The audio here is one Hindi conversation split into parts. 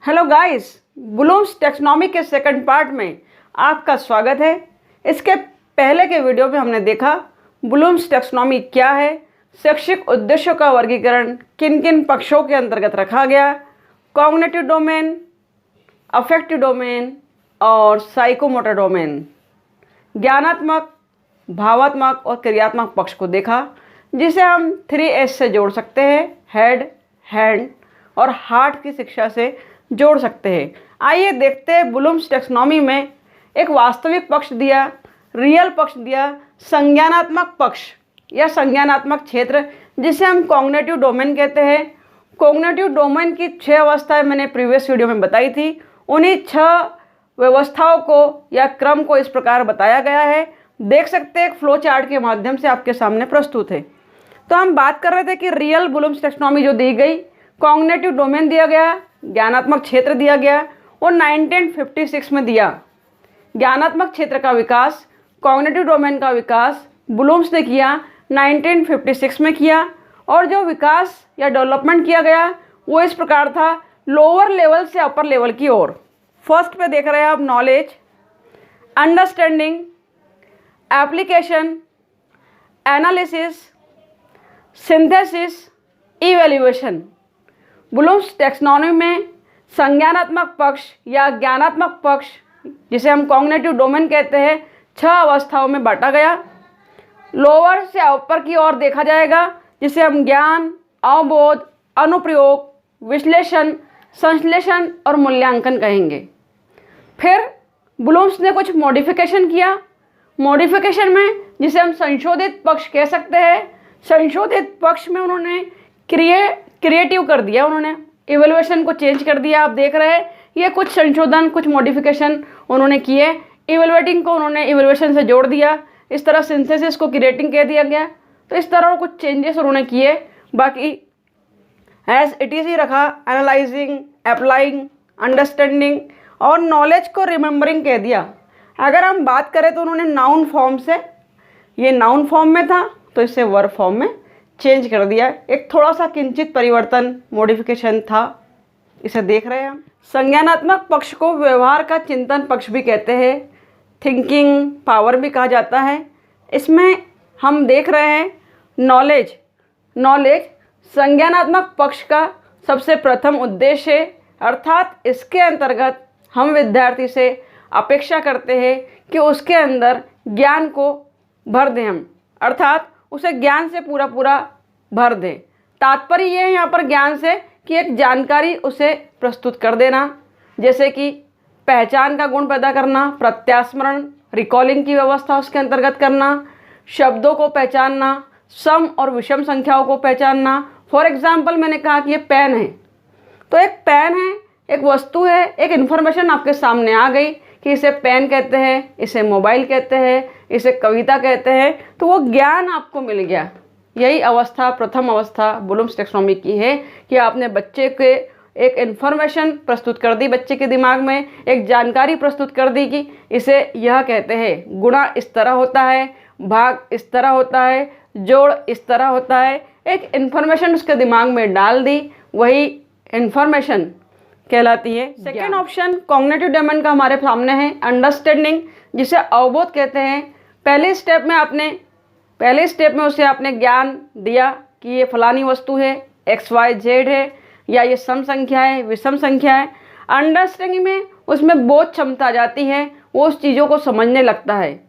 हेलो गाइस, ब्लूम्स टैक्सोनॉमी के सेकंड पार्ट में आपका स्वागत है। इसके पहले के वीडियो में हमने देखा ब्लूम्स टैक्सोनॉमी क्या है, शैक्षिक उद्देश्यों का वर्गीकरण किन किन पक्षों के अंतर्गत रखा गया, कॉग्निटिव डोमेन, अफेक्टिव डोमेन और साइकोमोटर डोमेन, ज्ञानात्मक, भावात्मक और क्रियात्मक पक्ष को देखा, जिसे हम 3S से जोड़ सकते हैं, हेड, हैंड और हार्ट की शिक्षा से जोड़ सकते हैं। आइए देखते हैं ब्लूम्स टैक्सोनॉमी में एक वास्तविक पक्ष दिया, रियल पक्ष दिया, संज्ञानात्मक पक्ष या संज्ञानात्मक क्षेत्र जिसे हम कॉग्निटिव डोमेन कहते हैं। कॉग्निटिव डोमेन की 6 अवस्थाएं मैंने प्रीवियस वीडियो में बताई थी। उन्हीं 6 व्यवस्थाओं को या क्रम को इस प्रकार बताया गया है, देख सकते हैं एक फ्लो चार्ट के माध्यम से आपके सामने प्रस्तुत है। तो हम बात कर रहे थे कि रियल ब्लूम्स टैक्सोनॉमी जो दी गई, कॉग्निटिव डोमेन दिया गया, ज्ञानात्मक क्षेत्र दिया गया और 1956 में दिया। ज्ञानात्मक क्षेत्र का विकास, कॉग्निटिव डोमेन का विकास ब्लूम्स ने किया, 1956 में किया। और जो विकास या डेवलपमेंट किया गया वो इस प्रकार था, लोअर लेवल से अपर लेवल की ओर। फर्स्ट पे देख रहे हैं आप knowledge, understanding, application, analysis, synthesis, evaluation. Bloom's taxonomy में संज्ञानात्मक पक्ष या ज्ञानात्मक पक्ष, जिसे हम कॉग्निटिव डोमेन कहते हैं, 6 अवस्थाओं में बांटा गया। लोअर से अपर की ओर देखा जाएगा, जिसे हम ज्ञान, अवबोध, अनुप्रयोग, विश्लेषण, संश्लेषण और मूल्यांकन कहेंगे। फिर ब्लूम्स ने कुछ मॉडिफिकेशन किया। मॉडिफिकेशन में जिसे हम संशोधित पक्ष कह सकते हैं, संशोधित पक्ष में उन्होंने क्रिएटिव कर दिया, उन्होंने इवैल्यूएशन को चेंज कर दिया। आप देख रहे हैं ये कुछ संशोधन, कुछ मॉडिफिकेशन उन्होंने किए। इवैल्यूएटिंग को उन्होंने इवैल्यूएशन से जोड़ दिया, इस तरह सिंथेसिस को क्रिएटिंग कह दिया गया। तो इस तरह कुछ चेंजेस उन्होंने किए, बाकी एज इट इज ही रखा। एनालाइजिंग, अप्लाइंग, अंडरस्टैंडिंग और नॉलेज को रिमेंबरिंग कह दिया। अगर हम बात करें तो उन्होंने नाउन फॉर्म से, ये नाउन फॉर्म में था तो इसे वर्ब फॉर्म में चेंज कर दिया। एक थोड़ा सा किंचित परिवर्तन, मॉडिफिकेशन था, इसे देख रहे हैं हम। संज्ञानात्मक पक्ष को व्यवहार का चिंतन पक्ष भी कहते हैं, थिंकिंग पावर भी कहा जाता है। इसमें हम देख रहे हैं नॉलेज संज्ञानात्मक पक्ष का सबसे प्रथम उद्देश्य है, अर्थात इसके अंतर्गत हम विद्यार्थी से अपेक्षा करते हैं कि उसके अंदर ज्ञान को भर दें हम, अर्थात उसे ज्ञान से पूरा भर दें। तात्पर्य ये है यहाँ पर ज्ञान से कि एक जानकारी उसे प्रस्तुत कर देना, जैसे कि पहचान का गुण पैदा करना, प्रत्यास्मरण, रिकॉलिंग की व्यवस्था उसके अंतर्गत करना, शब्दों को पहचानना, सम और विषम संख्याओं को पहचानना। फॉर एग्जाम्पल मैंने कहा कि ये पेन है, तो एक पेन है, एक वस्तु है, एक इन्फॉर्मेशन आपके सामने आ गई कि इसे पेन कहते हैं, इसे मोबाइल कहते हैं, इसे कविता कहते हैं, तो वो ज्ञान आपको मिल गया। यही अवस्था, प्रथम अवस्था ब्लूम्स टैक्सोनॉमी की है कि आपने बच्चे के एक इन्फॉर्मेशन प्रस्तुत कर दी, बच्चे के दिमाग में एक जानकारी प्रस्तुत कर दी कि इसे यह कहते हैं, गुणा इस तरह होता है, भाग इस तरह होता है, जोड़ इस तरह होता है। एक इन्फॉर्मेशन उसके दिमाग में डाल दी, वही इन्फॉर्मेशन कहलाती है। सेकेंड ऑप्शन कॉग्निटिव डोमेन का हमारे सामने है, अंडरस्टैंडिंग, जिसे अवबोध कहते हैं। पहले स्टेप में उसे आपने ज्ञान दिया कि ये फलानी वस्तु है, XYZ है, या ये सम संख्या है, विषम संख्या है। अंडरस्टैंडिंग में उसमें बोध क्षमता आ जाती है, वो उस चीज़ों को समझने लगता है।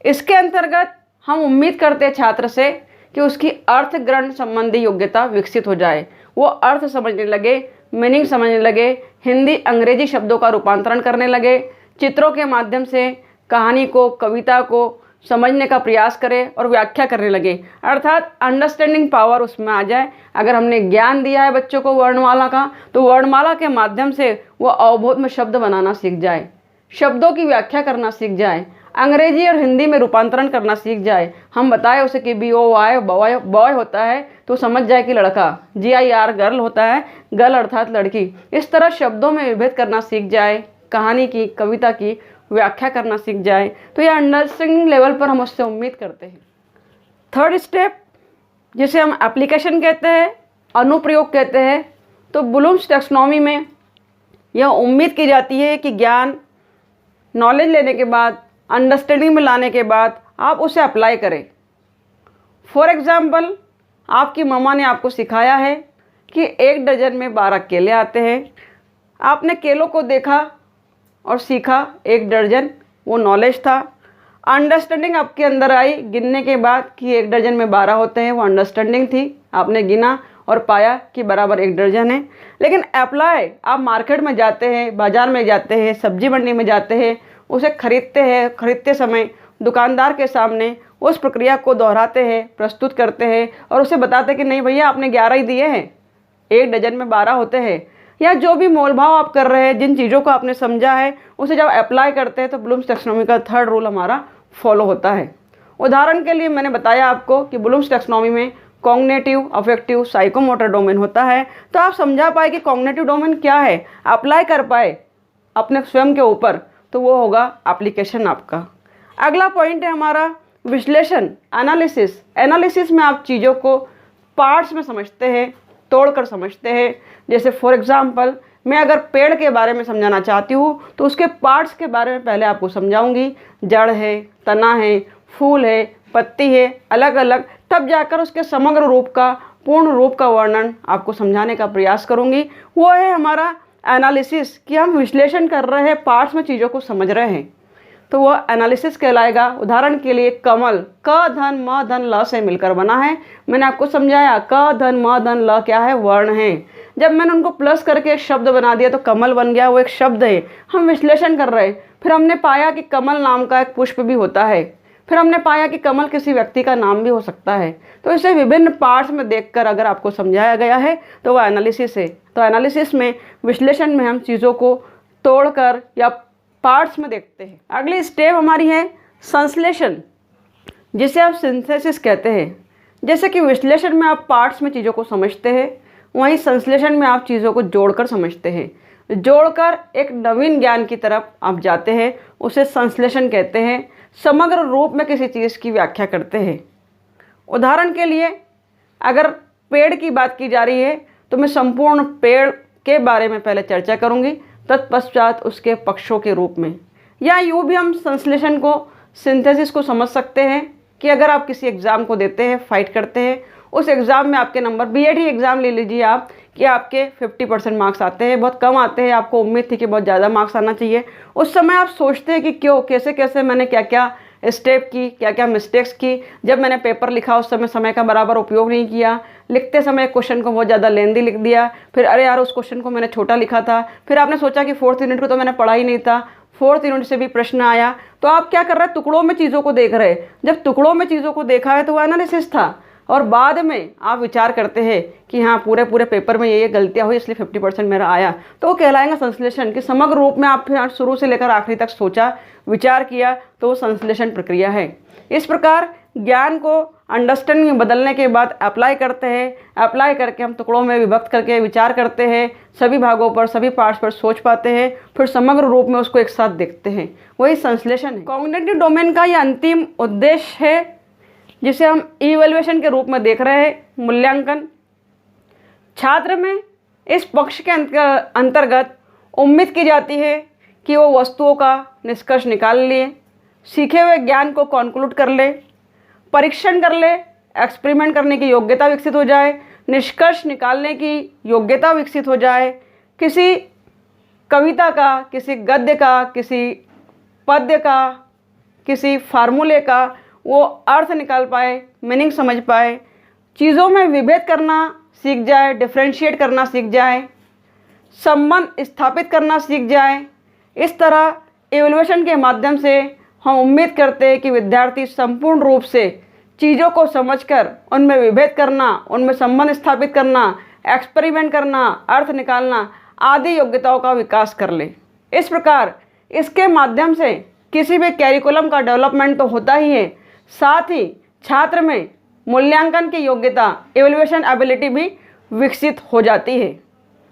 इसके अंतर्गत हम उम्मीद करते हैं छात्र से कि उसकी अर्थ ग्रहण संबंधी योग्यता विकसित हो जाए, वो अर्थ समझने लगे, मीनिंग समझने लगे, हिंदी अंग्रेजी शब्दों का रूपांतरण करने लगे, चित्रों के माध्यम से कहानी को, कविता को समझने का प्रयास करे और व्याख्या करने लगे, अर्थात अंडरस्टैंडिंग पावर उसमें आ जाए। अगर हमने ज्ञान दिया है बच्चों को वर्णमाला का, तो वर्णमाला के माध्यम से वो अवबोध में शब्द बनाना सीख जाए, शब्दों की व्याख्या करना सीख जाए, अंग्रेजी और हिंदी में रूपांतरण करना सीख जाए। हम बताए उसे कि BOY बॉय होता है तो समझ जाए कि लड़का, GIR गर्ल होता है, गर्ल अर्थात लड़की। इस तरह शब्दों में विभेद करना सीख जाए, कहानी की, कविता की व्याख्या करना सीख जाए, तो यह अंडरस्टैंडिंग लेवल पर हम उससे उम्मीद करते हैं। थर्ड स्टेप जिसे हम एप्लीकेशन कहते हैं, अनुप्रयोग कहते हैं, तो ब्लूम्स टैक्सोनॉमी में यह उम्मीद की जाती है कि ज्ञान, नॉलेज लेने के बाद, अंडरस्टैंडिंग में लाने के बाद आप उसे अप्लाई करें। फॉर एग्ज़ाम्पल, आपकी मम्मा ने आपको सिखाया है कि 1 डजन में 12 केले आते हैं। आपने केलों को देखा और सीखा 1 दर्जन, वो नॉलेज था। अंडरस्टैंडिंग आपके अंदर आई गिनने के बाद कि 1 दर्जन में 12 होते हैं, वो अंडरस्टैंडिंग थी। आपने गिना और पाया कि बराबर 1 दर्जन है। लेकिन अप्लाई आप मार्केट में जाते हैं, बाज़ार में जाते हैं, सब्जी मंडी में जाते हैं, उसे खरीदते हैं। खरीदते समय दुकानदार के सामने उस प्रक्रिया को दोहराते हैं, प्रस्तुत करते हैं और उसे बताते हैं कि नहीं भैया, आपने 11 ही दिए हैं, 1 डजन में 12 होते हैं। या जो भी मोल भाव आप कर रहे हैं, जिन चीज़ों को आपने समझा है, उसे जब अप्लाई करते हैं तो ब्लूम्स टैक्सोनॉमी का 3rd रूल हमारा फॉलो होता है। उदाहरण के लिए मैंने बताया आपको कि ब्लूम्स टैक्सोनॉमी में कॉग्निटिव, अफेक्टिव, साइकोमोटर डोमेन होता है। तो आप समझा पाए कि कॉग्निटिव डोमेन क्या है, अप्लाई कर पाए अपने स्वयं के ऊपर, तो वो होगा एप्लीकेशन आपका। अगला पॉइंट है हमारा विश्लेषण, एनालिसिस। एनालिसिस में आप चीज़ों को पार्ट्स में समझते हैं, तोड़कर समझते हैं। जैसे फॉर एग्ज़ाम्पल, मैं अगर पेड़ के बारे में समझाना चाहती हूँ तो उसके पार्ट्स के बारे में पहले आपको समझाऊंगी। जड़ है, तना है, फूल है, पत्ती है, अलग अलग, तब जाकर उसके समग्र रूप का, पूर्ण रूप का वर्णन आपको समझाने का प्रयास करूँगी। वो है हमारा एनालिसिस, कि हम विश्लेषण कर रहे हैं, पार्ट्स में चीज़ों को समझ रहे हैं, तो वह एनालिसिस कहलाएगा। उदाहरण के लिए कमल, क धन म धन ल से मिलकर बना है। मैंने आपको समझाया क धन म धन ल क्या है, वर्ण है। जब मैंने उनको प्लस करके एक शब्द बना दिया तो कमल बन गया, वो एक शब्द है। हम विश्लेषण कर रहे हैं, फिर हमने पाया कि कमल नाम का एक पुष्प भी होता है। फिर हमने पाया कि कमल किसी व्यक्ति का नाम भी हो सकता है। तो इसे विभिन्न पार्ट्स में देखकर अगर आपको समझाया गया है तो वह एनालिसिस है। तो एनालिसिस में, विश्लेषण में हम चीज़ों को तोड़कर या पार्ट्स में देखते हैं। अगली स्टेप हमारी है संश्लेषण, जिसे आप सिंथेसिस कहते हैं। जैसे कि विश्लेषण में आप पार्ट्स में चीज़ों को समझते हैं, वहीं संश्लेषण में आप चीज़ों को जोड़कर समझते हैं। जोड़कर एक नवीन ज्ञान की तरफ आप जाते हैं, उसे संश्लेषण कहते हैं। समग्र रूप में किसी चीज़ की व्याख्या करते हैं। उदाहरण के लिए, अगर पेड़ की बात की जा रही है तो मैं संपूर्ण पेड़ के बारे में पहले चर्चा करूंगी, तत्पश्चात उसके पक्षों के रूप में। या यूँ भी हम संश्लेषण को, सिंथेसिस को समझ सकते हैं कि अगर आप किसी एग्ज़ाम को देते हैं, फाइट करते हैं, उस एग्ज़ाम में आपके नंबर, बीएड ही एग्ज़ाम ले लीजिए आप, कि आपके 50% मार्क्स आते हैं, बहुत कम आते हैं, आपको उम्मीद थी कि बहुत ज़्यादा मार्क्स आना चाहिए। उस समय आप सोचते हैं कि क्यों, कैसे कैसे मैंने क्या क्या स्टेप की, क्या क्या मिस्टेक्स की। जब मैंने पेपर लिखा उस समय का बराबर उपयोग नहीं किया, लिखते समय क्वेश्चन को बहुत ज़्यादा लेंदी लिख दिया, फिर अरे यार उस क्वेश्चन को मैंने छोटा लिखा था, फिर आपने सोचा कि 4th यूनिट को तो मैंने पढ़ा ही नहीं था, 4th यूनिट से भी प्रश्न आया। तो आप क्या कर रहे हैं, टुकड़ों में चीज़ों को देख रहे हैं। जब टुकड़ों में चीज़ों को देखा है तो वो एनालिसिस था, और बाद में आप विचार करते हैं कि हाँ पूरे पेपर में ये गलतियाँ हुई इसलिए 50% मेरा आया, तो वो कहलाएगा संश्लेषण। कि समग्र रूप में आप फिर शुरू से लेकर आखिरी तक सोचा, विचार किया, तो वो संश्लेषण प्रक्रिया है। इस प्रकार ज्ञान को अंडरस्टैंडिंग में बदलने के बाद अप्लाई करते हैं। अप्लाई करके हम टुकड़ों में विभक्त करके विचार करते हैं, सभी भागों पर, सभी पार्ट्स पर सोच पाते हैं, फिर समग्र रूप में उसको एक साथ देखते हैं, वही संश्लेषण है। कॉग्निटिव डोमेन का ये अंतिम उद्देश्य है, जिसे हम इवैल्यूएशन के रूप में देख रहे हैं, मूल्यांकन। छात्र में इस पक्ष के अंतर्गत उम्मीद की जाती है कि वो वस्तुओं का निष्कर्ष निकाल ले, सीखे हुए ज्ञान को कॉन्क्लूड कर ले, परीक्षण कर ले, एक्सपेरिमेंट करने की योग्यता विकसित हो जाए, निष्कर्ष निकालने की योग्यता विकसित हो जाए, किसी कविता का, किसी गद्य का, किसी पद्य का, किसी फार्मूले का वो अर्थ निकाल पाए, मीनिंग समझ पाए, चीज़ों में विभेद करना सीख जाए, डिफ्रेंशिएट करना सीख जाए, संबंध स्थापित करना सीख जाए। इस तरह इवैल्यूएशन के माध्यम से हम उम्मीद करते हैं कि विद्यार्थी संपूर्ण रूप से चीज़ों को समझकर उनमें विभेद करना, उनमें संबंध स्थापित करना, एक्सपेरिमेंट करना, अर्थ निकालना आदि योग्यताओं का विकास कर ले। इस प्रकार इसके माध्यम से किसी भी कैरिकुलम का डेवलपमेंट तो होता ही है, साथ ही छात्र में मूल्यांकन की योग्यता, इवैल्यूएशन एबिलिटी भी विकसित हो जाती है।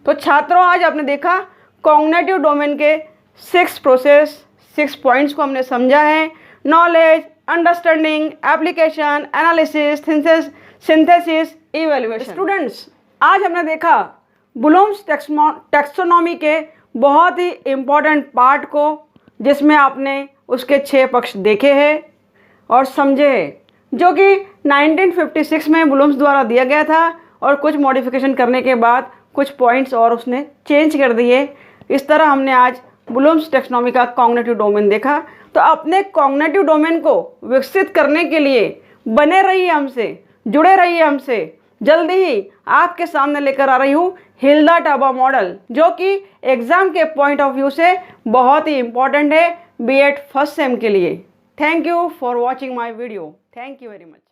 तो छात्रों, आज आपने देखा कॉग्निटिव डोमेन के 6 प्रोसेस, 6 पॉइंट्स को हमने समझा है। Knowledge, understanding, application, analysis, synthesis, evaluation. Students, आज हमने देखा ब्लूम्स टैक्सोनॉमी के बहुत ही इम्पोर्टेंट पार्ट को, जिसमें आपने उसके 6 पक्ष देखे हैं और समझे हैं, जो कि 1956 में ब्लूम्स द्वारा दिया गया था और कुछ मॉडिफिकेशन करने के बाद कुछ पॉइंट्स और उसने चेंज कर दिए। इस तरह हमने आज ब्लूम्स टैक्सोनॉमी का कॉग्निटिव डोमेन देखा। तो अपने कॉग्निटिव डोमेन को विकसित करने के लिए बने रहिए हमसे, जुड़े रहिए हमसे। जल्दी ही आपके सामने लेकर आ रही हूँ हिल्डा टाबा मॉडल, जो कि एग्ज़ाम के पॉइंट ऑफ व्यू से बहुत ही इम्पॉर्टेंट है बीएड फर्स्ट सेम के लिए। Thank you for watching my video. Thank you very much.